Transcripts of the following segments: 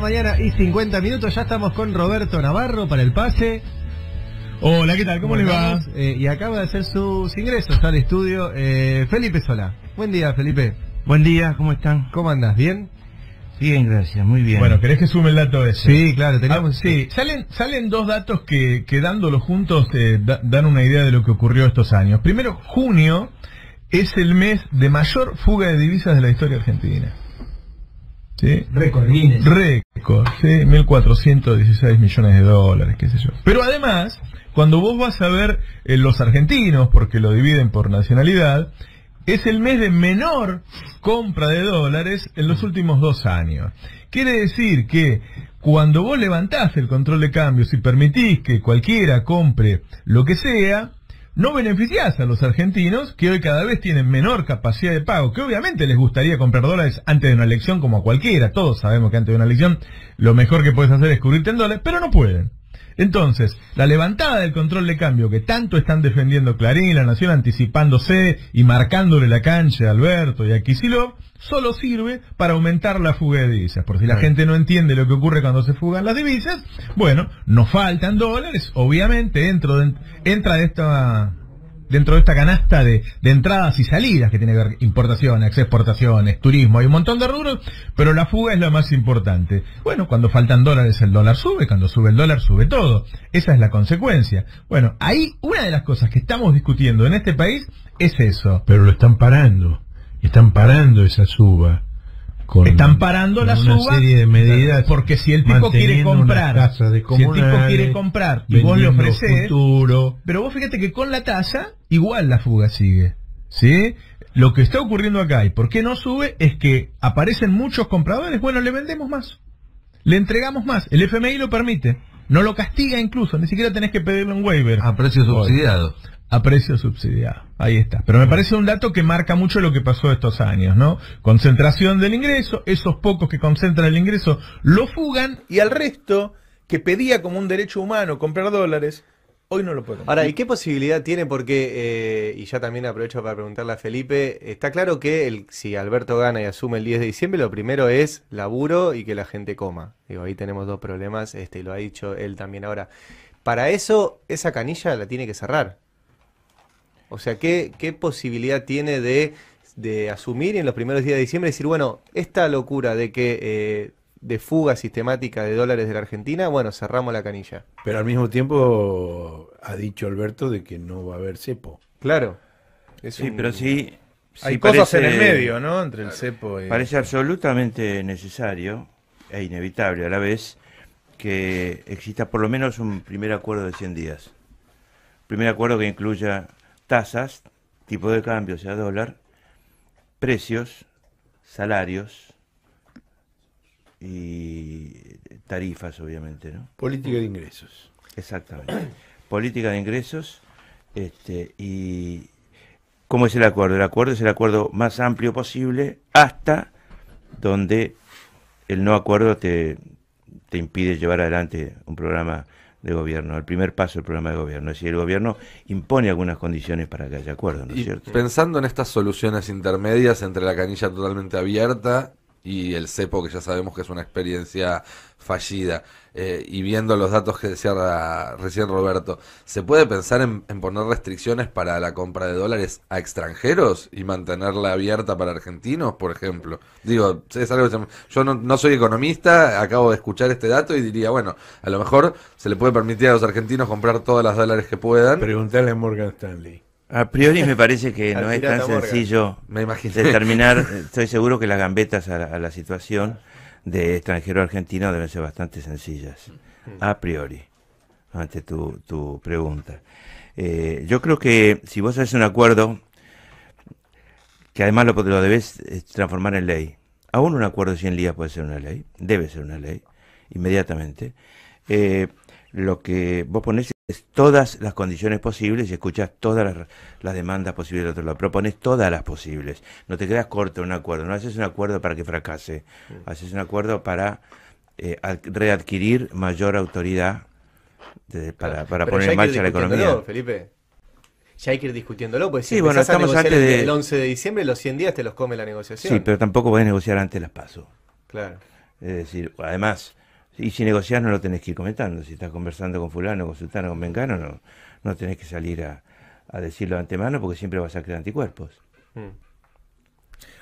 mañana y 50 minutos. Ya estamos con Roberto Navarro para el pase. Hola, ¿qué tal? ¿Cómo les va? Y acaba de hacer sus ingresos al estudio Felipe Solá. Buen día, Felipe. Buen día, ¿cómo están? ¿Cómo andas? ¿Bien? Bien, gracias, muy bien. Bueno, ¿querés que sume el dato ese? Sí, claro, teníamos... sí, salen dos datos que dándolos juntos dan una idea de lo que ocurrió estos años. Primero, junio es el mes de mayor fuga de divisas de la historia argentina. ¿Sí? Récord Guinness. Récord, ¿sí? 1.416 millones de dólares, qué sé yo. Pero además, cuando vos vas a ver los argentinos, porque lo dividen por nacionalidad, es el mes de menor compra de dólares en los últimos 2 años. Quiere decir que cuando vos levantás el control de cambios y permitís que cualquiera compre lo que sea, no beneficiás a los argentinos, que hoy cada vez tienen menor capacidad de pago, que obviamente les gustaría comprar dólares antes de una elección como a cualquiera. Todos sabemos que antes de una elección lo mejor que puedes hacer es cubrirte en dólares, pero no pueden. Entonces, la levantada del control de cambio que tanto están defendiendo Clarín y La Nación, anticipándose y marcándole la cancha a Alberto y a Kicillof, solo sirve para aumentar la fuga de divisas. Por si la gente no entiende lo que ocurre cuando se fugan las divisas, bueno, nos faltan dólares, obviamente entra dentro de esta canasta de entradas y salidas que tiene que ver importaciones, exportaciones, turismo, hay un montón de rubros, pero la fuga es la más importante. Bueno, cuando faltan dólares el dólar sube, cuando sube el dólar sube todo. Esa es la consecuencia. Bueno, ahí una de las cosas que estamos discutiendo en este país es eso. Pero lo están parando esa suba. Están parando la suba, una serie de medidas, porque si el tipo quiere comprar, y vos le ofrecés, pero vos fíjate que con la tasa igual la fuga sigue, ¿sí? Lo que está ocurriendo acá y por qué no sube es que aparecen muchos compradores. Bueno, le vendemos más, le entregamos más, el FMI lo permite, no lo castiga incluso, ni siquiera tenés que pedirle un waiver. A precio subsidiado. A precio subsidiado, ahí está. Pero me parece un dato que marca mucho lo que pasó estos años, ¿no? Concentración del ingreso, esos pocos que concentran el ingreso lo fugan, y al resto, que pedía como un derecho humano comprar dólares, hoy no lo puede comprar. Ahora, ¿y qué posibilidad tiene? Porque, y ya también aprovecho para preguntarle a Felipe, está claro que si Alberto gana y asume el 10 de diciembre, lo primero es laburo y que la gente coma. Digo, ahí tenemos dos problemas, y lo ha dicho él también ahora. Para eso, esa canilla la tiene que cerrar. O sea, ¿qué posibilidad tiene de asumir y en los primeros días de diciembre decir, bueno, esta locura de que de fuga sistemática de dólares de la Argentina, bueno, cerramos la canilla? Pero al mismo tiempo ha dicho Alberto de que no va a haber cepo. Claro. Pero sí hay cosas en el medio, ¿no? Entre el cepo y... Parece absolutamente necesario e inevitable a la vez que exista por lo menos un primer acuerdo de 100 días. Primer acuerdo que incluya tasas, tipo de cambio, o sea, dólar, precios, salarios y tarifas, obviamente, ¿no? Política de ingresos. Exactamente. Política de ingresos, y ¿cómo es el acuerdo? El acuerdo es el acuerdo más amplio posible hasta donde el no acuerdo te impide llevar adelante un programa de gobierno, el primer paso del programa de gobierno. Es decir, el gobierno impone algunas condiciones para que haya acuerdo, ¿no es cierto? Pensando en estas soluciones intermedias entre la canilla totalmente abierta y el cepo, que ya sabemos que es una experiencia fallida, y viendo los datos que decía recién Roberto, ¿se puede pensar en poner restricciones para la compra de dólares a extranjeros y mantenerla abierta para argentinos, por ejemplo? Digo, es algo que yo no soy economista, acabo de escuchar este dato y diría, bueno, a lo mejor se le puede permitir a los argentinos comprar todas las dólares que puedan. Preguntarle a Morgan Stanley. A priori me parece que no es tan sencillo determinar. Estoy seguro que las gambetas a la situación de extranjero argentino deben ser bastante sencillas, a priori, ante tu pregunta. Yo creo que si vos haces un acuerdo, que además lo debes transformar en ley, aún un acuerdo de 100 días puede ser una ley, debe ser una ley, inmediatamente. Lo que vos ponés es todas las condiciones posibles y escuchás todas las demandas posibles del otro lado. Propones todas las posibles. No te quedas corto en un acuerdo. No haces un acuerdo para que fracase. Haces un acuerdo para readquirir mayor autoridad para poner en marcha la economía. Felipe. Ya hay que ir discutiéndolo, pues si sí, bueno, estamos antes el 11 de diciembre, los 100 días te los come la negociación. Sí, pero tampoco podés negociar antes las PASO. Claro. Es decir, además, y si negociás no lo tenés que ir comentando. Si estás conversando con fulano, con sultano, con mengano, no tenés que salir a decirlo de antemano porque siempre vas a crear anticuerpos.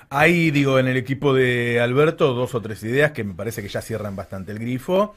Hay, digo, en el equipo de Alberto 2 o 3 ideas que me parece que ya cierran bastante el grifo.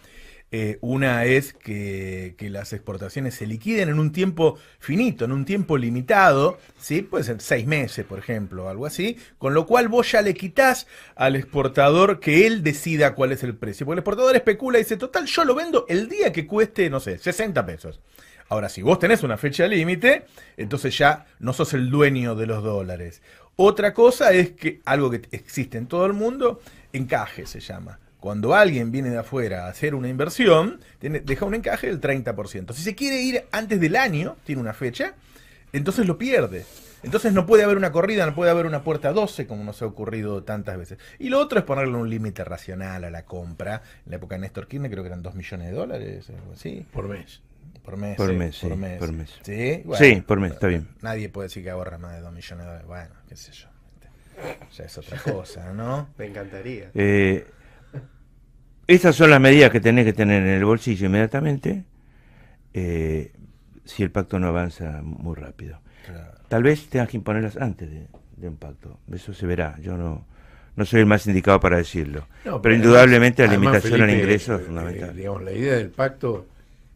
Una es que las exportaciones se liquiden en un tiempo finito, en un tiempo limitado, ¿sí? Puede ser 6 meses, por ejemplo, algo así, con lo cual vos ya le quitás al exportador que él decida cuál es el precio, porque el exportador especula y dice, total, yo lo vendo el día que cueste, no sé, 60 pesos. Ahora, si vos tenés una fecha límite, entonces ya no sos el dueño de los dólares. Otra cosa es que algo que existe en todo el mundo, encaje se llama. Cuando alguien viene de afuera a hacer una inversión, deja un encaje del 30%. Si se quiere ir antes del año, tiene una fecha, entonces lo pierde. Entonces no puede haber una corrida, no puede haber una puerta 12, como nos ha ocurrido tantas veces. Y lo otro es ponerle un límite racional a la compra. En la época de Néstor Kirchner creo que eran $2 millones, algo así. Por mes. Por mes. Por Sí, mes, sí, por mes. por mes. ¿Sí? Bueno, Sí, por mes, está bien. Nadie puede decir que ahorra más de $2 millones. Bueno, qué sé yo. Ya es otra cosa, ¿no? Me encantaría. Esas son las medidas que tenés que tener en el bolsillo inmediatamente si el pacto no avanza muy rápido. Claro. Tal vez tengas que imponerlas antes de un pacto. Eso se verá. Yo no soy el más indicado para decirlo. No, pero indudablemente la además, limitación al Felipe, ingreso es fundamental. Digamos, la idea del pacto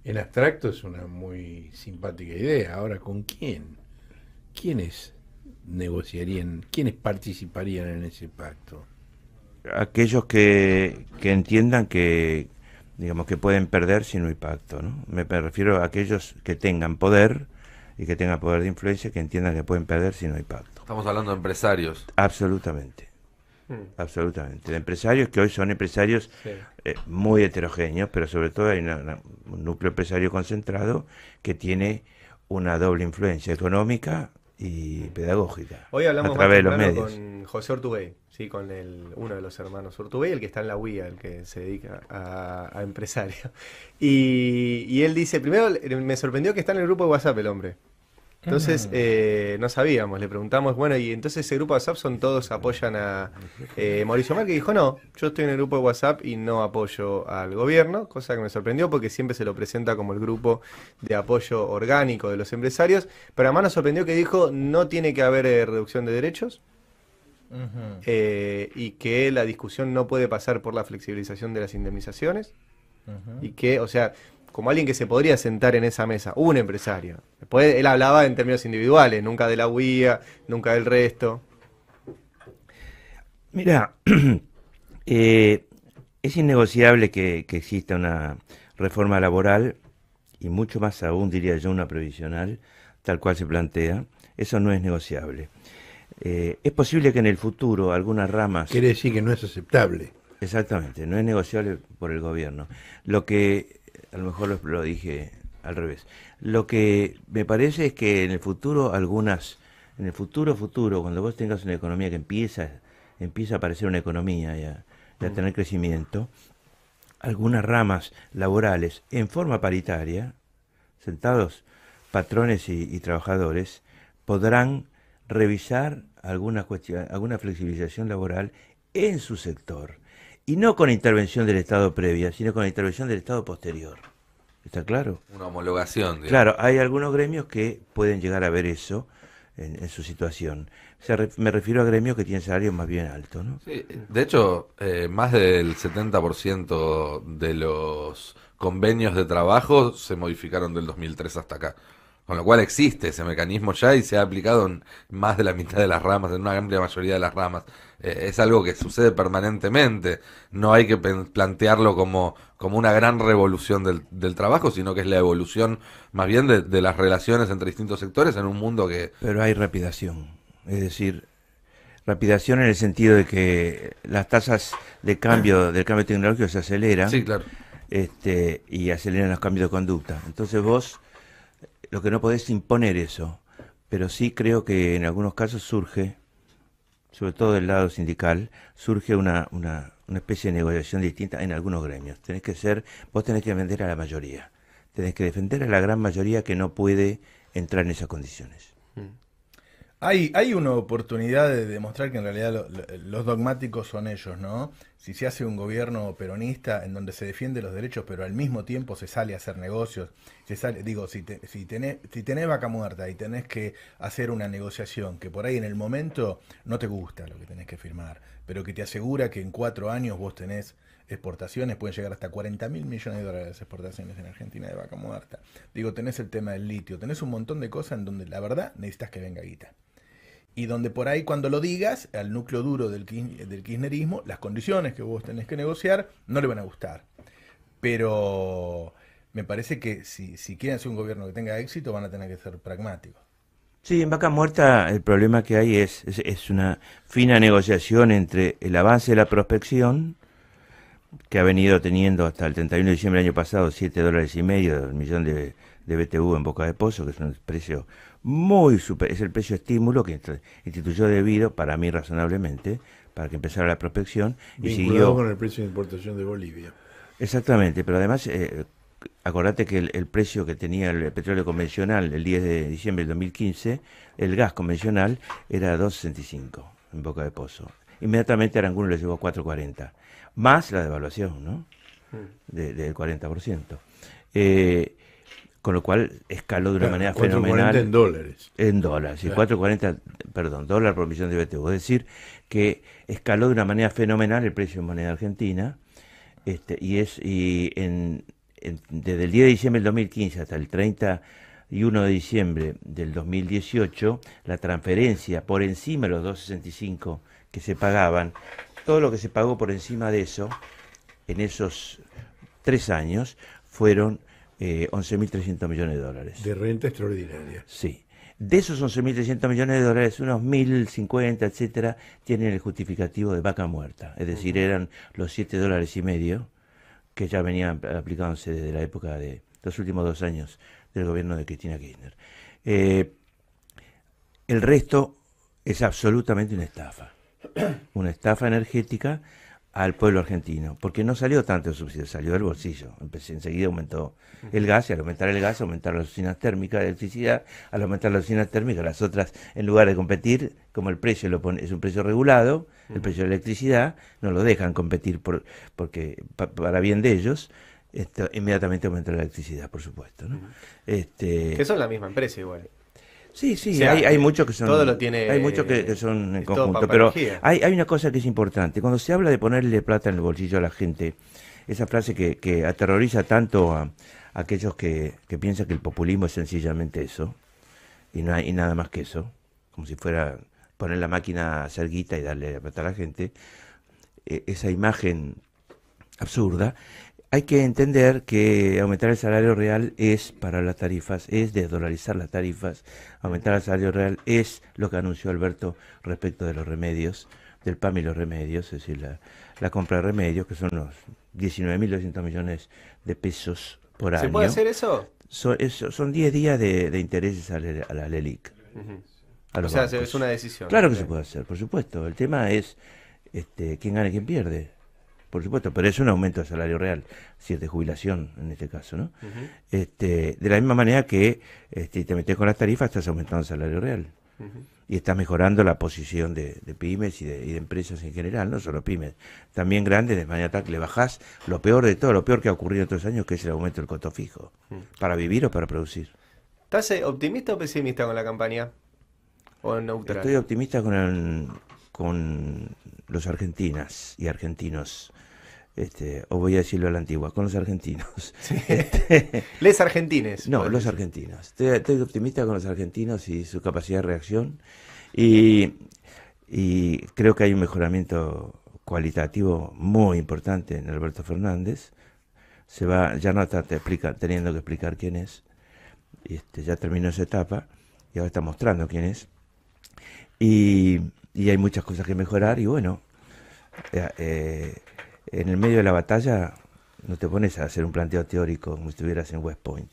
en abstracto es una muy simpática idea. Ahora, ¿con quién? ¿Quiénes negociarían? ¿Quiénes participarían en ese pacto? Aquellos que entiendan que, digamos, que pueden perder si no hay pacto, ¿no? Me refiero a aquellos que tengan poder y que tengan poder de influencia, que entiendan que pueden perder si no hay pacto. Estamos hablando de empresarios. Absolutamente. Absolutamente. De empresarios que hoy son empresarios muy heterogéneos, pero sobre todo hay un núcleo empresario concentrado que tiene una doble influencia económica y pedagógica. Hoy hablamos a través de los más temprano medios. con José Ortubey, ¿sí? Con uno de los hermanos Ortubey, el que está en la UIA, el que se dedica a empresario. Y él dice, primero me sorprendió que está en el grupo de WhatsApp el hombre. Entonces no sabíamos, le preguntamos, bueno, y entonces ese grupo de WhatsApp son todos apoyan a Mauricio Macri, y dijo, no, yo estoy en el grupo de WhatsApp y no apoyo al gobierno, cosa que me sorprendió porque siempre se lo presenta como el grupo de apoyo orgánico de los empresarios, pero además nos sorprendió que dijo, no tiene que haber reducción de derechos, y que la discusión no puede pasar por la flexibilización de las indemnizaciones, y que, o sea, como alguien que se podría sentar en esa mesa, un empresario. Después él hablaba en términos individuales, nunca de la UIA, nunca del resto. Mira, es innegociable que exista una reforma laboral y mucho más aún, diría yo, una previsional, tal cual se plantea. Eso no es negociable. Es posible que en el futuro algunas ramas... Quiere decir que no es aceptable. Exactamente, no es negociable por el gobierno. Lo que, a lo mejor lo dije al revés, lo que me parece es que en el futuro en el futuro, cuando vos tengas una economía que empieza a aparecer una economía y a tener crecimiento, algunas ramas laborales en forma paritaria, sentados patrones y trabajadores, podrán revisar alguna flexibilización laboral en su sector. Y no con intervención del Estado previa, sino con intervención del Estado posterior. ¿Está claro? Una homologación. Digamos. Claro, hay algunos gremios que pueden llegar a ver eso en su situación. Me refiero a gremios que tienen salarios más bien altos, ¿no? Sí, de hecho, más del 70% de los convenios de trabajo se modificaron del 2003 hasta acá. Con lo cual existe ese mecanismo ya y se ha aplicado en más de la mitad de las ramas, en una amplia mayoría de las ramas. Es algo que sucede permanentemente. No hay que plantearlo como una gran revolución del trabajo, sino que es la evolución más bien de las relaciones entre distintos sectores en un mundo que... Pero hay rapidación. Es decir, rapidación en el sentido de que las tasas de cambio del cambio tecnológico se aceleran. Sí, claro. Y aceleran los cambios de conducta. Entonces vos... Lo que no podés imponer eso, pero sí creo que en algunos casos surge, sobre todo del lado sindical, surge una especie de negociación distinta en algunos gremios. Vos tenés que defender a la mayoría, tenés que defender a la gran mayoría que no puede entrar en esas condiciones. Hay una oportunidad de demostrar que en realidad los dogmáticos son ellos, ¿no? si se hace un gobierno peronista en donde se defiende los derechos, pero al mismo tiempo se sale a hacer negocios, si tenés vaca muerta y tenés que hacer una negociación que por ahí en el momento no te gusta lo que tenés que firmar, pero que te asegura que en 4 años vos tenés exportaciones, pueden llegar hasta 40.000 millones de dólares las exportaciones en Argentina de vaca muerta. Tenés el tema del litio, tenés un montón de cosas en donde la verdad necesitas que venga guita. Y donde por ahí cuando lo digas, al núcleo duro del kirchnerismo, las condiciones que vos tenés que negociar no le van a gustar. Pero me parece que si quieren hacer un gobierno que tenga éxito, van a tener que ser pragmáticos. Sí, en Vaca Muerta el problema que hay es una fina negociación entre el avance de la prospección, que ha venido teniendo hasta el 31 de diciembre del año pasado $7.50 el millón de BTU en Boca de Pozo, que es un precio muy super, es el precio estímulo que instituyó debido, para mí razonablemente, para que empezara la prospección. Y siguió con el precio de importación de Bolivia. Exactamente, pero además, acordate que el precio que tenía el petróleo convencional el 10 de diciembre del 2015, el gas convencional era $2.65 en Boca de Pozo. Inmediatamente Aranguno le llevó a $4.40, más la devaluación, ¿no? Del 40%. Con lo cual escaló de una manera fenomenal. $4.40 en dólares. En dólares, sí, 4.40, perdón, dólar por millón de BTU. Es decir, que escaló de una manera fenomenal el precio en moneda argentina. Desde el 10 de diciembre del 2015 hasta el 31 de diciembre del 2018, la transferencia por encima de los 2.65 que se pagaban, todo lo que se pagó por encima de eso, en esos 3 años, fueron 11.300 millones de dólares. De renta extraordinaria. Sí. De esos 11.300 millones de dólares, unos 1.050, etcétera, tienen el justificativo de vaca muerta. Es decir, eran los $7.50 que ya venían aplicándose desde la época de los últimos 2 años del gobierno de Cristina Kirchner. El resto es absolutamente una estafa energética al pueblo argentino, porque no salió tanto el subsidio, salió del bolsillo. Enseguida aumentó el gas, y al aumentar el gas, aumentaron las usinas térmicas de electricidad. Al aumentar las usinas térmicas, las otras, en lugar de competir, como el precio es un precio regulado, el precio de la electricidad, no lo dejan competir porque para bien de ellos, inmediatamente aumenta la electricidad, por supuesto, ¿no? Que son la misma empresa igual. Sí, O sea, hay muchos que son, todo lo tiene, hay muchos que son en es todo conjunto, pero papelogía. hay una cosa que es importante. Cuando se habla de ponerle plata en el bolsillo a la gente, esa frase que aterroriza tanto a aquellos que piensan que el populismo es sencillamente eso, y no hay nada más que eso, como si fuera poner la máquina a hacer guita y darle la plata a la gente, esa imagen absurda. Hay que entender que aumentar el salario real es para las tarifas, es desdolarizar las tarifas. Aumentar el salario real es lo que anunció Alberto respecto de los remedios, del PAM y los remedios, es decir, la compra de remedios, que son los 19.200 millones de pesos por año. ¿Se puede hacer eso? Son 10 días de intereses a la LELIC. O sea, es una decisión. Claro que se puede hacer, por supuesto. El tema es quién gana y quién pierde. Por supuesto, pero es un aumento del salario real, si es de jubilación en este caso, ¿no? De la misma manera que te metes con las tarifas, estás aumentando el salario real. Y estás mejorando la posición de pymes y de empresas en general, no solo pymes, también grandes, de manera tal que le bajás lo peor de todo, lo peor que ha ocurrido estos años, que es el aumento del costo fijo, para vivir o para producir. ¿Estás optimista o pesimista con la campaña? ¿O neutral? Estoy optimista con los argentinas y argentinos. O voy a decirlo a la antigua, con los argentinos. Sí. Les argentines. No, los argentinos. Estoy optimista con los argentinos y su capacidad de reacción. Y creo que hay un mejoramiento cualitativo muy importante en Alberto Fernández. Ya no está teniendo que explicar quién es. Ya terminó esa etapa y ahora está mostrando quién es. Y hay muchas cosas que mejorar y bueno, en el medio de la batalla no te pones a hacer un planteo teórico como si estuvieras en West Point.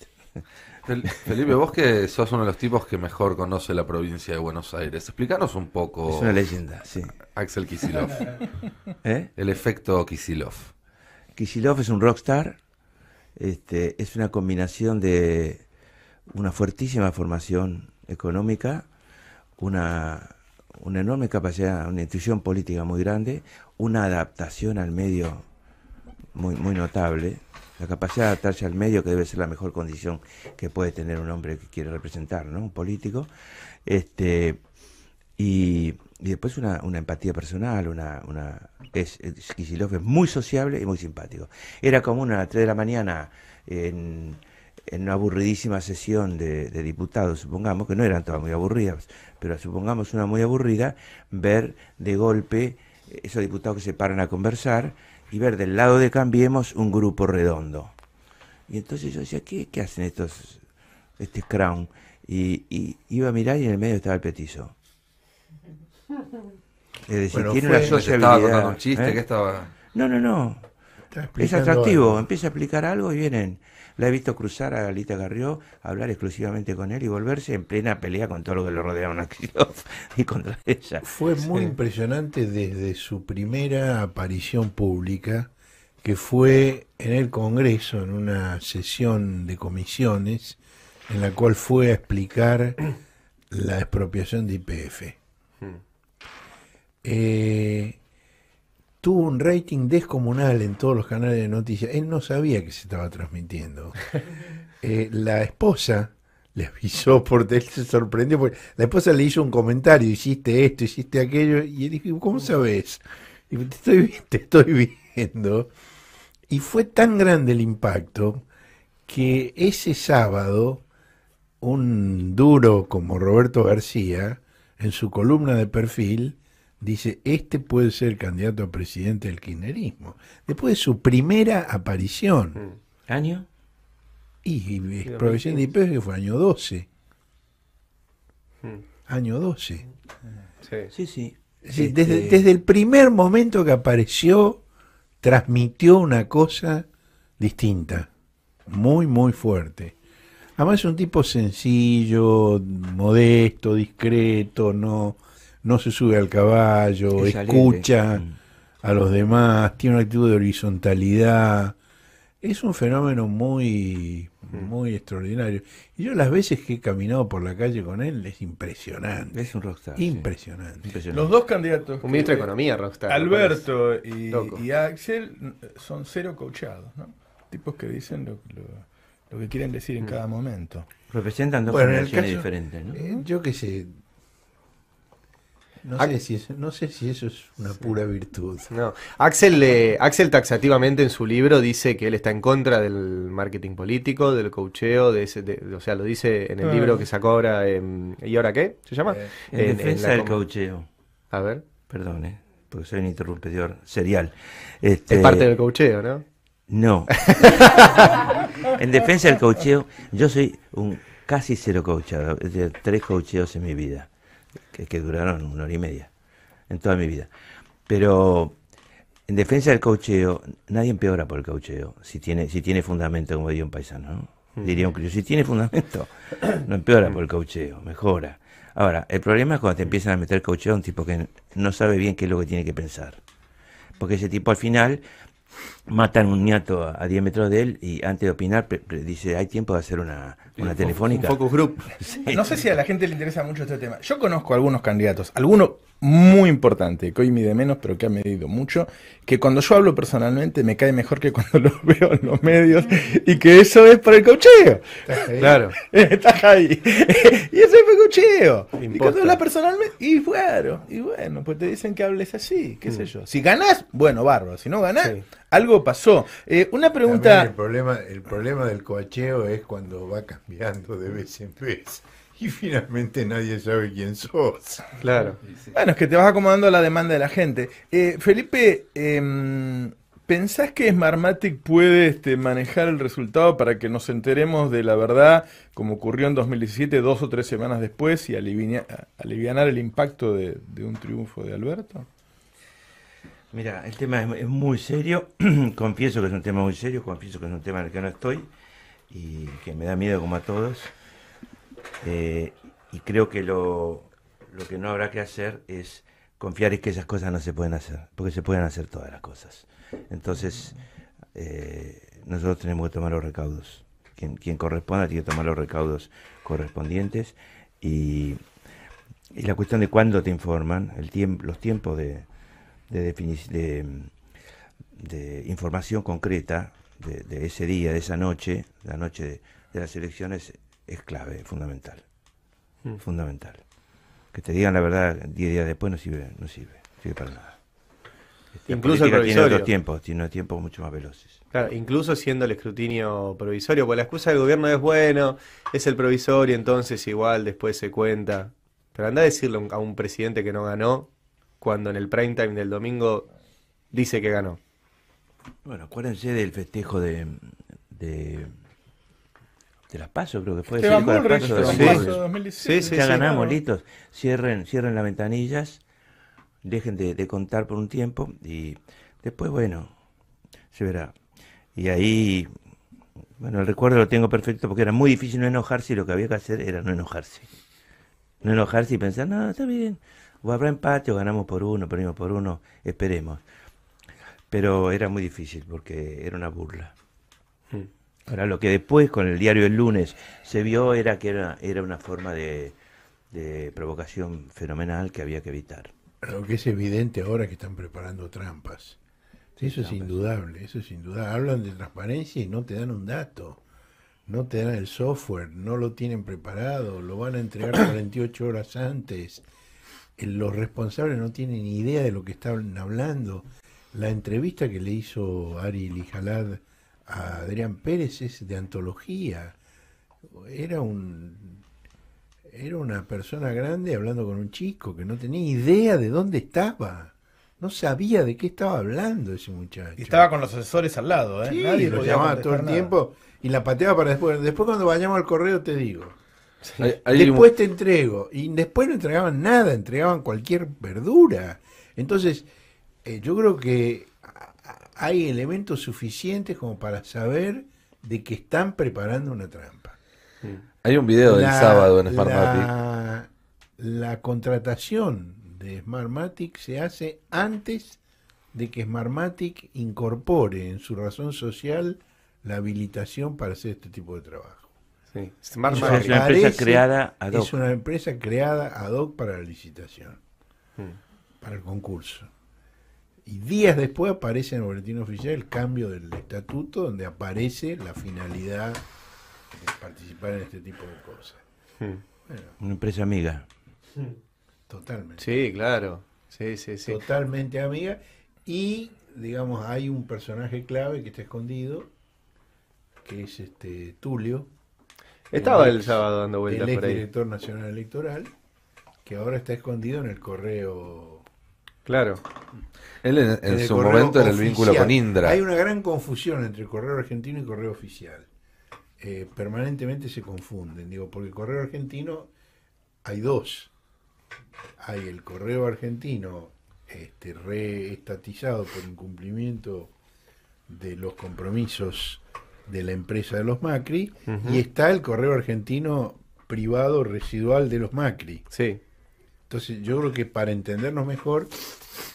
Felipe, vos que sos uno de los tipos que mejor conoce la provincia de Buenos Aires, explícanos un poco. Es una leyenda, sí. Axel Kicillof. El efecto Kicillof. Kicillof es un rockstar, es una combinación de una fuertísima formación económica, una enorme capacidad, una intuición política muy grande, una adaptación al medio muy notable, la capacidad de adaptarse al medio, que debe ser la mejor condición que puede tener un hombre que quiere representar, ¿no? Un político, y después una empatía personal, Kicillof es muy sociable y muy simpático. Era común a las 3 de la mañana en una aburridísima sesión de diputados, supongamos, que no eran todas muy aburridas, pero supongamos una muy aburrida, ver de golpe esos diputados que se paran a conversar y ver del lado de Cambiemos un grupo redondo. Y entonces yo decía, ¿qué hacen este Crown? Y iba a mirar y en el medio estaba el petizo. Es decir, Bueno, tiene una ¿Estaba sociabilidad. contando un chiste? ¿Qué estaba? No. Está Es explicando atractivo, algo. empieza a explicar algo y vienen. La he visto cruzar a Alita Carrió, hablar exclusivamente con él y volverse en plena pelea con todo lo que le rodeaban a Kicillof y contra ella. Fue muy impresionante desde su primera aparición pública, que fue en el Congreso, en una sesión de comisiones, en la cual fue a explicar la expropiación de YPF. Tuvo un rating descomunal en todos los canales de noticias. Él no sabía que se estaba transmitiendo. La esposa le avisó, porque él se sorprendió, porque la esposa le hizo un comentario: hiciste esto, hiciste aquello, y él dijo, ¿cómo sabes? Y te estoy viendo. Y fue tan grande el impacto que ese sábado un duro como Roberto García, en su columna de Perfil, dice, este puede ser candidato a presidente del kirchnerismo. Después de su primera aparición. ¿Año? Y expropiación de YPF, que fue año 12. Año 12. Sí. Sí, desde el primer momento que apareció, transmitió una cosa distinta. Muy, muy fuerte. Además es un tipo sencillo, modesto, discreto, no se sube al caballo, Es escucha alegre. a los demás, tiene una actitud de horizontalidad. Es un fenómeno muy extraordinario. Y yo las veces que he caminado por la calle con él, es impresionante. Es un rockstar. Impresionante. Impresionante. Los dos candidatos. Un ministro de Economía, Rockstar. Alberto Loco. y Axel son cero coachados, ¿no? Tipos que dicen lo que quieren decir en cada momento. Representan dos Bueno, en el generaciones caso- diferentes, ¿no? Yo qué sé. No sé si eso es una pura virtud. No. Axel taxativamente en su libro dice que él está en contra del marketing político, del coacheo, o sea, lo dice en el libro que sacó ahora. ¿Y ahora qué? ¿Se llama? En defensa del com- coacheo. A ver. Perdón, porque soy un interrumpidor serial. Es parte del coacheo, ¿no? No. En defensa del coacheo, yo soy un casi cero coachado. Es decir, 3 coacheos en mi vida, que duraron 1 hora y media, en toda mi vida. Pero en defensa del coacheo, nadie empeora por el coacheo, si tiene fundamento, como diría un paisano, ¿no? Diría un criollo, si tiene fundamento, no empeora por el coacheo, mejora. Ahora, el problema es cuando te empiezan a meter coacheo a un tipo que no sabe bien qué es lo que tiene que pensar. Porque ese tipo al final matan un ñato a 10 metros de él y antes de opinar dice, hay tiempo de hacer una telefónica. Un focus group. No sé si a la gente le interesa mucho este tema. Yo conozco algunos candidatos, alguno muy importante, que hoy mide menos, pero que ha medido mucho, que cuando yo hablo personalmente me cae mejor que cuando los veo en los medios, y que eso es por el cocheo. Claro. Estás ahí. Y eso es por el cocheo. Y Imposta. cuando hablas personalmente, y bueno, pues te dicen que hables así, qué sé yo. Si ganás, bueno, bárbaro. Si no ganás, Sí. algo pasó. Una pregunta. También el problema del coacheo es cuando va cambiando de vez en vez. Y finalmente nadie sabe quién sos. Claro. Bueno, es que te vas acomodando a la demanda de la gente. Felipe, ¿pensás que Smartmatic puede manejar el resultado para que nos enteremos de la verdad, como ocurrió en 2017, 2 o 3 semanas después, y alivianar el impacto de un triunfo de Alberto? Mira, el tema es muy serio, confieso que es un tema muy serio, confieso que es un tema en el que no estoy y que me da miedo como a todos. Y creo que lo que no habrá que hacer es confiar en que esas cosas no se pueden hacer, porque se pueden hacer todas las cosas. Entonces, nosotros tenemos que tomar los recaudos. Quien corresponda tiene que tomar los recaudos correspondientes y la cuestión de cuándo te informan, los tiempos de de información concreta de ese día, de esa noche, la noche de las elecciones, es clave, fundamental. Fundamental. Que te digan la verdad 10 días después no sirve para nada. Incluso el tiene provisorio. otros tiempos, tiene tiempos mucho más veloces. Claro, incluso siendo el escrutinio provisorio, pues la excusa del gobierno es bueno, es el provisorio, entonces igual después se cuenta. Pero anda a decirle a un presidente que no ganó, cuando en el prime time del domingo dice que ganó. Bueno, acuérdense del festejo de las PASO, creo que fue. Esteban con las Bullrich, PASO, Esteban sí. Bullrich, 2017. Sí, Ya ganamos, claro. listos. Cierren las ventanillas, dejen de contar por un tiempo y después, bueno, se verá. Y ahí, bueno, el recuerdo lo tengo perfecto porque era muy difícil no enojarse y lo que había que hacer era no enojarse. No enojarse y pensar, no, está bien, o habrá empate o ganamos por uno, perdimos por uno, esperemos. Pero era muy difícil porque era una burla. Ahora, lo que después con el diario El Lunes se vio era que era una forma de provocación fenomenal que había que evitar. Lo que es evidente ahora que están preparando trampas. Eso es indudable, eso es indudable. Hablan de transparencia y no te dan un dato. No te dan el software, no lo tienen preparado, lo van a entregar 48 horas antes. Los responsables no tienen ni idea de lo que están hablando. La entrevista que le hizo Ari Lijalad a Adrián Pérez es de antología. Era una persona grande hablando con un chico que no tenía idea de dónde estaba. No sabía de qué estaba hablando ese muchacho. Y estaba con los asesores al lado, ¿eh? Sí, Nadie lo podía llamaba todo el contestar nada. tiempo y la pateaba para después. Después cuando vayamos al correo te digo. Hay Después te entrego. Y después no entregaban nada, entregaban cualquier verdura. Entonces, yo creo que hay elementos suficientes como para saber de que están preparando una trampa. hay un video del sábado en Smartmatic. La contratación de Smartmatic se hace antes de que Smartmatic incorpore en su razón social la habilitación para hacer este tipo de trabajo. Sí. Es una empresa creada ad hoc. Es una empresa creada ad hoc para la licitación, para el concurso. Y días después aparece en el boletín oficial el cambio del estatuto donde aparece la finalidad de participar en este tipo de cosas. Bueno, Una empresa amiga. totalmente. Sí, claro. Sí. Totalmente amiga. Y, digamos, hay un personaje clave que está escondido, que es Tulio. Estaba el sábado dando vueltas el por ahí. exdirector nacional electoral, que ahora está escondido en el correo. Claro. Él en el su correo momento era el vínculo oficial. con Indra. Hay una gran confusión entre el correo argentino y el correo oficial. Permanentemente se confunden, porque el correo argentino hay dos. Hay el correo argentino reestatizado por incumplimiento de los compromisos de la empresa de los Macri, y está el correo argentino privado residual de los Macri. Sí. Entonces yo creo que para entendernos mejor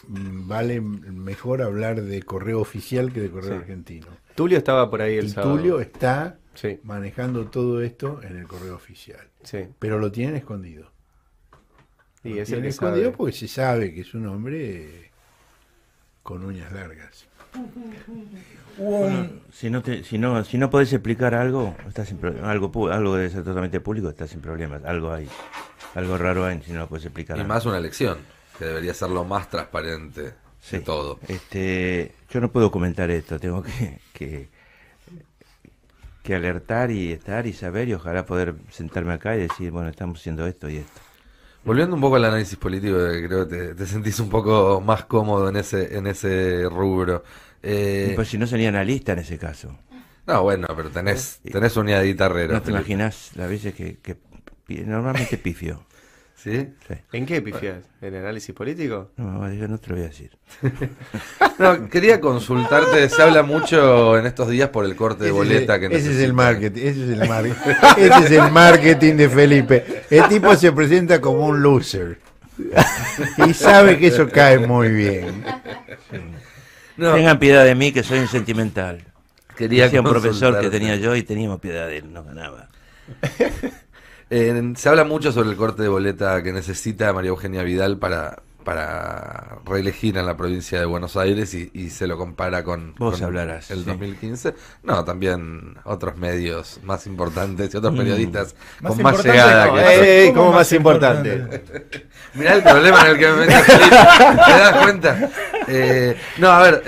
vale mejor hablar de correo oficial que de correo argentino. Tulio estaba por ahí el Y sábado. Tulio está Sí. manejando todo esto en el correo oficial, Sí. pero lo tienen escondido. Y Lo es el tienen que escondido sabe. porque se sabe que es un hombre con uñas largas. Si no podés explicar algo, estás en algo debe ser totalmente público, estás en problemas. Algo hay. Algo raro hay si no lo puedes explicar. Y más una elección, que debería ser lo más transparente Sí. de todo. Yo no puedo comentar esto, tengo que alertar y estar y saber y ojalá poder sentarme acá y decir, bueno, estamos haciendo esto y esto. Volviendo un poco al análisis político, que creo que te sentís un poco más cómodo en ese rubro. Y pues si no sería analista en ese caso. No, bueno, pero tenés unidad de guitarrero. No te imaginas las veces que normalmente pifio. ¿Sí? Sí. ¿En qué pifiás? ¿En análisis político? No, yo no te lo voy a decir. No, quería consultarte, se habla mucho en estos días por el corte de boleta que ese es necesita. el marketing, ese es el marketing de Felipe. El tipo se presenta como un loser y sabe que eso cae muy bien. No, Tengan piedad de mí que soy un sentimental. quería Decía un profesor que consultarte. tenía yo y teníamos piedad de él, no ganaba. Se habla mucho sobre el corte de boleta que necesita María Eugenia Vidal para para reelegir en la provincia de Buenos Aires y se lo compara con hablarás, el 2015. No, también otros medios más importantes y otros periodistas con más llegada. ¿Cómo más importante? Mirá el problema en el que me metí, Felipe. ¿Te das cuenta? No, a ver,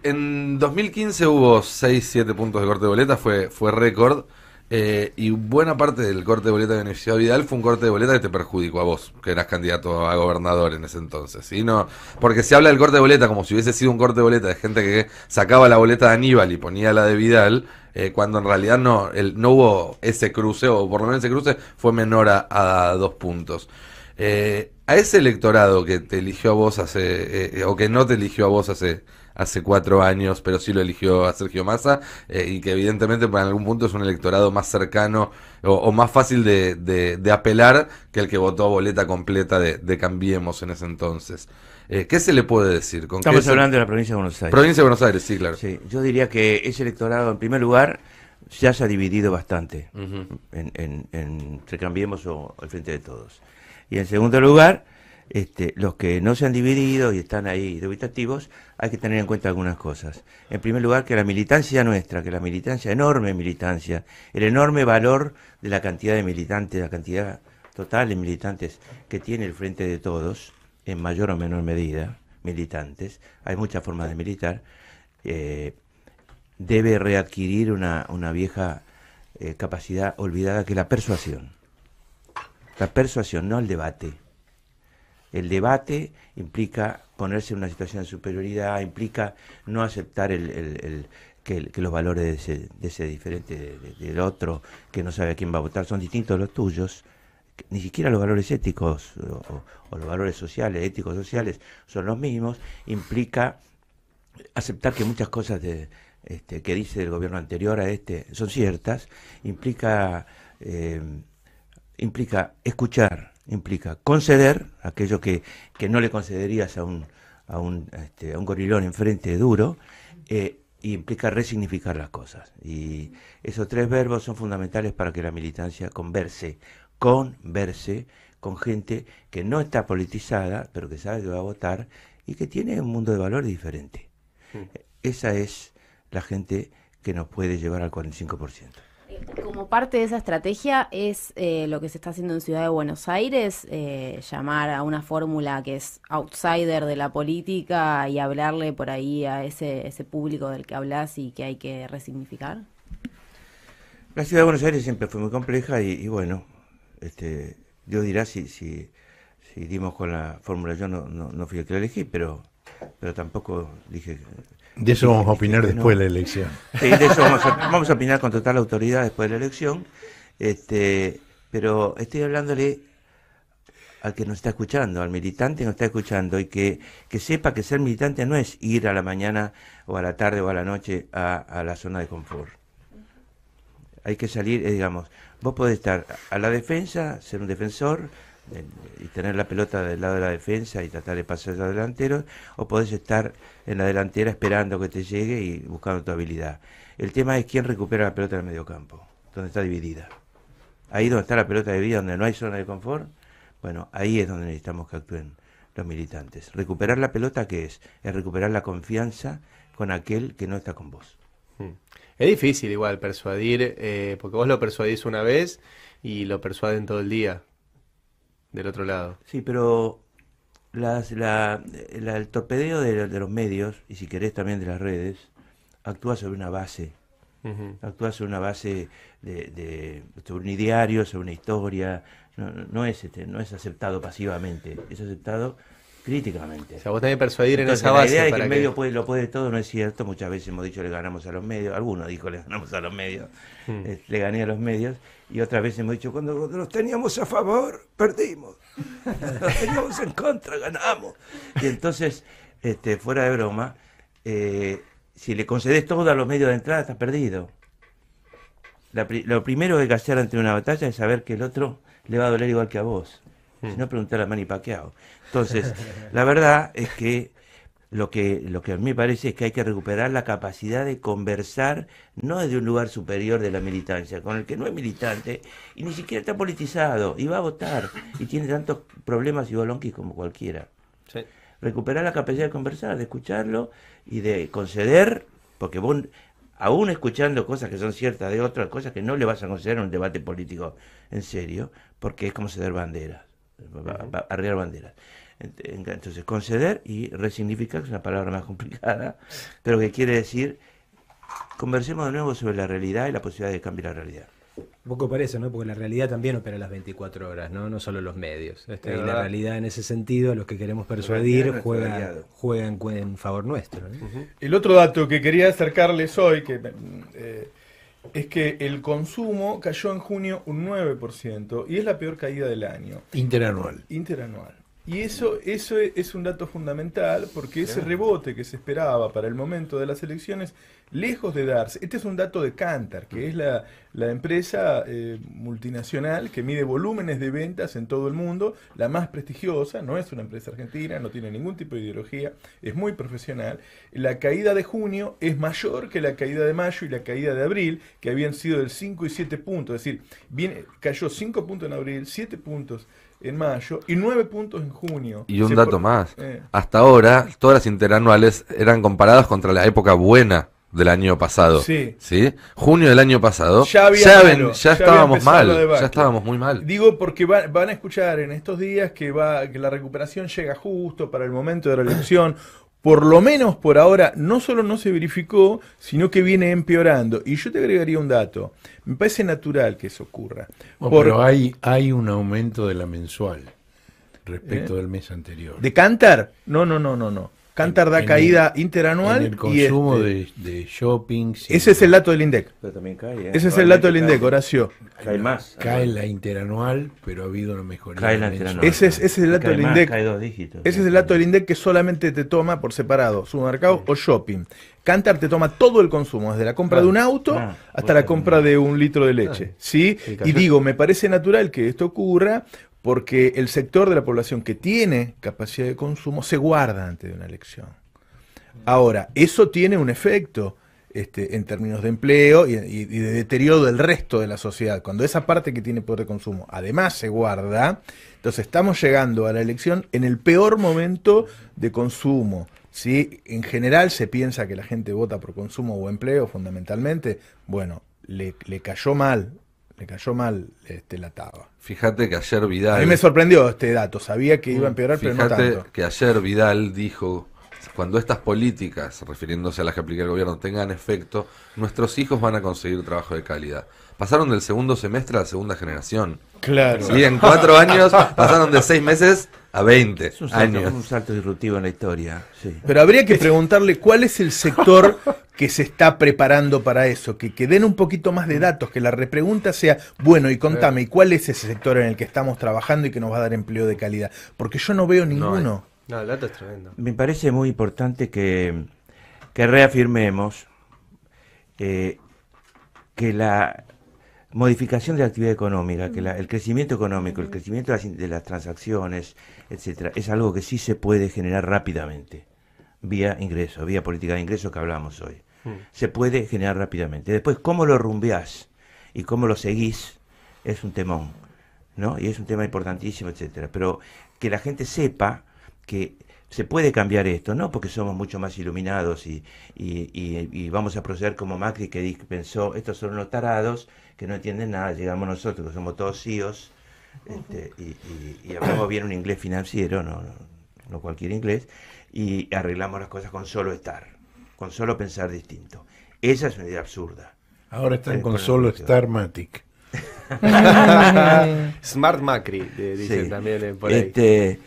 en 2015 hubo 6-7 puntos de corte de boleta, fue récord. Y buena parte del corte de boleta que benefició a Vidal fue un corte de boleta que te perjudicó a vos, que eras candidato a gobernador en ese entonces, ¿sí? No, porque se habla del corte de boleta como si hubiese sido un corte de boleta de gente que sacaba la boleta de Aníbal y ponía la de Vidal, cuando en realidad no hubo ese cruce, o por lo menos ese cruce fue menor a 2 puntos. A ese electorado que te eligió a vos o que no te eligió a vos hace 4 años, pero sí lo eligió a Sergio Massa, y que evidentemente en algún punto es un electorado más cercano o más fácil de apelar que el que votó boleta completa de Cambiemos en ese entonces. ¿Qué se le puede decir? Estamos hablando de la provincia de Buenos Aires. Provincia de Buenos Aires, sí, claro. Sí, yo diría que ese electorado, en primer lugar, ya se ha dividido bastante entre Cambiemos o el Frente de Todos. Y en segundo lugar, los que no se han dividido y están ahí dubitativos, hay que tener en cuenta algunas cosas. En primer lugar, que la militancia nuestra, que la militancia, enorme militancia, el enorme valor de la cantidad de militantes, la cantidad total de militantes que tiene el Frente de Todos, en mayor o menor medida, militantes, hay muchas formas de militar, debe readquirir una vieja capacidad olvidada, que es la persuasión. La persuasión, no el debate. El debate implica ponerse en una situación de superioridad, implica no aceptar que los valores de ese diferente del otro, que no sabe a quién va a votar, son distintos a los tuyos. Ni siquiera los valores éticos o los valores sociales, éticos sociales, son los mismos. Implica aceptar que muchas cosas que dice el gobierno anterior a son ciertas. Implica escuchar, implica conceder aquello que no le concederías a un gorilón enfrente duro, y implica resignificar las cosas. Y esos 3 verbos son fundamentales para que la militancia converse con gente que no está politizada, pero que sabe que va a votar y que tiene un mundo de valores diferente. Esa es la gente que nos puede llevar al 45%. Como parte de esa estrategia es lo que se está haciendo en Ciudad de Buenos Aires, llamar a una fórmula que es outsider de la política y hablarle por ahí a ese público del que hablas y que hay que resignificar. La Ciudad de Buenos Aires siempre fue muy compleja y bueno, Dios dirá si dimos con la fórmula. Yo no fui el que la elegí, pero tampoco dije... De eso vamos a opinar después de la elección. Sí, de eso vamos a opinar con total autoridad después de la elección. Pero estoy hablándole al que nos está escuchando, al militante que nos está escuchando, y que sepa que ser militante no es ir a la mañana o a la tarde o a la noche a la zona de confort. Hay que salir, digamos, vos podés estar a la defensa, ser un defensor, y tener la pelota del lado de la defensa y tratar de pasar a los delanteros, o podés estar en la delantera esperando que te llegue y buscando tu habilidad. El tema es quién recupera la pelota en el mediocampo, donde está dividida. Ahí donde está la pelota dividida, donde no hay zona de confort, bueno, ahí es donde necesitamos que actúen los militantes. Recuperar la pelota, ¿qué es? Es recuperar la confianza con aquel que no está con vos. Es difícil igual persuadir, porque vos lo persuadís una vez y lo persuaden todo el día del otro lado. Sí, pero el torpedeo de los medios, y si querés también de las redes, actúa sobre una base. Actúa sobre una base sobre un ideario, sobre una historia. No es aceptado pasivamente, es aceptado críticamente. O sea, vos tenés que persuadir entonces, en esa base. La idea de que el medio lo puede todo no es cierto. Muchas veces hemos dicho le ganamos a los medios. Algunos dijo le ganamos a los medios. Le gané a los medios. Y otras veces hemos dicho cuando los teníamos a favor, perdimos. Los teníamos en contra, ganamos. Y entonces, fuera de broma, si le concedes todo a los medios de entrada, estás perdido. Lo primero que hay que hacer ante una batalla es saber que el otro le va a doler igual que a vos. Si no, preguntar a Manny Pacquiao. Entonces, la verdad es que lo que a mí me parece es que hay que recuperar la capacidad de conversar, no desde un lugar superior de la militancia, con el que no es militante y ni siquiera está politizado y va a votar y tiene tantos problemas y bolonquis como cualquiera. Sí. Recuperar la capacidad de conversar, de escucharlo y de conceder, porque vos, aún escuchando cosas que son ciertas de otras cosas que no le vas a conceder en un debate político en serio, porque es como ceder banderas, arriar banderas. Entonces, conceder y resignificar, que es una palabra más complicada, pero que quiere decir, conversemos de nuevo sobre la realidad y la posibilidad de cambiar la realidad. Un poco parece, ¿no? Porque la realidad también opera las 24 horas, ¿no? No solo los medios. Y la realidad en ese sentido, los que queremos persuadir, juegan en favor nuestro, ¿no? El otro dato que quería acercarles hoy, es que el consumo cayó en junio un 9% y es la peor caída del año. Interanual. Y eso es un dato fundamental porque ese rebote que se esperaba para el momento de las elecciones, lejos de darse, este es un dato de Kantar, que es la empresa multinacional que mide volúmenes de ventas en todo el mundo, la más prestigiosa, no es una empresa argentina, no tiene ningún tipo de ideología, es muy profesional. La caída de junio es mayor que la caída de mayo y la caída de abril, que habían sido del 5 y 7 puntos, es decir, cayó 5 puntos en abril, 7 puntos en mayo y 9 puntos en junio. Y un dato más, hasta ahora todas las interanuales eran comparadas contra la época buena del año pasado. Sí. Junio del año pasado ya estábamos mal, ya estábamos muy mal. Digo porque van a escuchar en estos días que la recuperación llega justo para el momento de la elección. Por lo menos por ahora no solo no se verificó, sino que viene empeorando. Y yo te agregaría un dato. Me parece natural que eso ocurra. Pero hay un aumento de la mensual respecto del mes anterior. ¿De Kantar? No. Kantar da caída interanual. En el consumo de shopping. Ese es el dato del INDEC. Pero también cae, Ese es el dato del INDEC, Horacio. Cae más. Cae la interanual, pero ha habido una mejoría. Cae la interanual. Ese es el dato del INDEC. Cae 2 dígitos. Ese es el dato del INDEC que solamente te toma por separado, supermercado o shopping. Kantar te toma todo el consumo, desde la compra de un auto hasta la compra de un litro de leche. ¿Sí? Y digo, me parece natural que esto ocurra porque el sector de la población que tiene capacidad de consumo se guarda antes de una elección. Ahora, eso tiene un efecto en términos de empleo y de deterioro del resto de la sociedad. Cuando esa parte que tiene poder de consumo además se guarda, entonces estamos llegando a la elección en el peor momento de consumo. ¿Sí? En general se piensa que la gente vota por consumo o empleo fundamentalmente. Bueno, le cayó mal la taba. Fíjate que ayer Vidal... A mí me sorprendió este dato, sabía que iba a empeorar, pero no tanto. Fíjate que ayer Vidal dijo, cuando estas políticas, refiriéndose a las que aplica el gobierno, tengan efecto, nuestros hijos van a conseguir trabajo de calidad. Pasaron del segundo semestre a la segunda generación. Claro. Sí, en 4 años pasaron de 6 meses a 20 años. Un salto disruptivo en la historia. Sí. Pero habría que preguntarle cuál es el sector que se está preparando para eso, que den un poquito más de datos, que la repregunta sea, bueno, y contame, ¿y cuál es ese sector en el que estamos trabajando y que nos va a dar empleo de calidad? Porque yo no veo ninguno. No, el dato es tremendo. Me parece muy importante que reafirmemos que la modificación de la actividad económica, que el crecimiento económico, el crecimiento de las transacciones, etcétera, es algo que sí se puede generar rápidamente, vía ingreso, vía política de ingresos que hablamos hoy. Se puede generar rápidamente. Después, cómo lo rumbeás y cómo lo seguís es un temón, ¿no? Y es un tema importantísimo, etcétera. Pero que la gente sepa que se puede cambiar esto, no porque somos mucho más iluminados y vamos a proceder como Macri, que pensó, estos son los tarados que no entienden nada, llegamos nosotros, que somos todos CEOs, y hablamos bien un inglés financiero, no cualquier inglés, y arreglamos las cosas con solo estar, con solo pensar distinto. Esa es una idea absurda. Ahora están con solo Starmatic. Smart Macri, dicen también por ahí.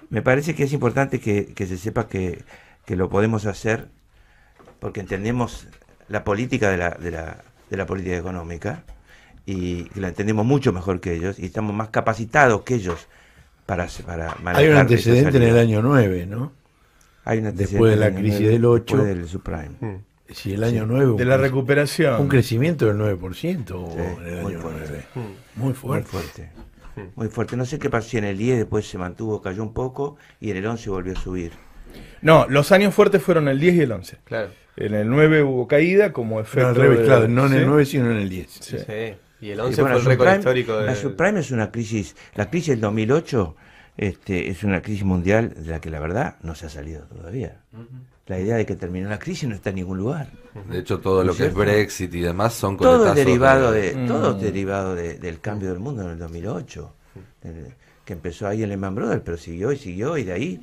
Me parece que es importante que se sepa que lo podemos hacer porque entendemos la política de la política económica y que la entendemos mucho mejor que ellos y estamos más capacitados que ellos para manejar. Hay un antecedente en el año 9, ¿no? Hay un antecedente después de la crisis del 8. Después del subprime. Sí, el año 9. De la recuperación. Un crecimiento del 9% en el año 9. Muy fuerte. Muy fuerte. No sé qué pasó en el 10, después se mantuvo, cayó un poco y en el 11 volvió a subir. No, los años fuertes fueron el 10 y el 11. Claro. En el 9 hubo caída como efecto. No, al revés, claro, no en el 9 sino en el 10. Sí. Y el 11 fue el récord histórico. La subprime es una crisis. La crisis del 2008 es una crisis mundial de la que la verdad no se ha salido todavía. La idea de que terminó la crisis no está en ningún lugar. De hecho, todo lo que es Brexit y demás son todo coletazos derivado del cambio del mundo en el 2008, que empezó ahí en Lehman Brothers, pero siguió y de ahí,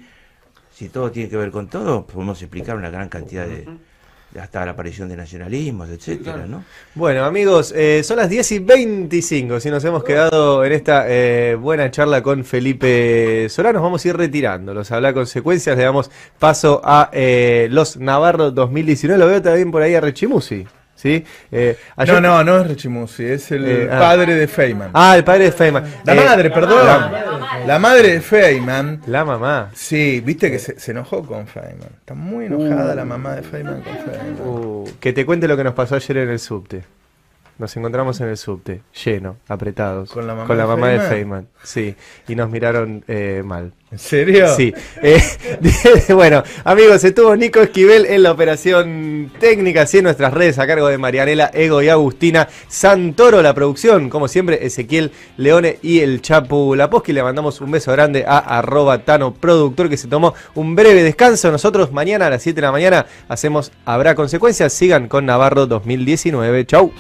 si todo tiene que ver con todo, podemos explicar una gran cantidad hasta la aparición de nacionalismos, etcétera, ¿no? Bueno, amigos, son las 10:25. Si nos hemos quedado en esta buena charla con Felipe Solá, nos vamos a ir retirando. Los habla consecuencias, le damos paso a los Navarro 2019. Lo veo también por ahí a Rechimusi, ¿sí? Ayer... No es Rechimusi, es el padre de Feynman. Ah, el padre de Feynman. La madre, perdón. La madre de Feynman. La mamá. Sí, viste que se enojó con Feynman. Está muy enojada la mamá de Feynman con Feynman. Que te cuente lo que nos pasó ayer en el subte. Nos encontramos en el subte, lleno, apretados. ¿Con la mamá de Feynman? Sí, y nos miraron mal. ¿En serio? Sí. Bueno, amigos, estuvo Nico Esquivel en la operación técnica, así en nuestras redes, a cargo de Marianela, Ego y Agustina Santoro, la producción, como siempre, Ezequiel Leone y el Chapu Laposky. Le mandamos un beso grande a @TanoProductor, que se tomó un breve descanso. Nosotros mañana a las 7 de la mañana hacemos Habrá Consecuencias. Sigan con Navarro 2019. Chau.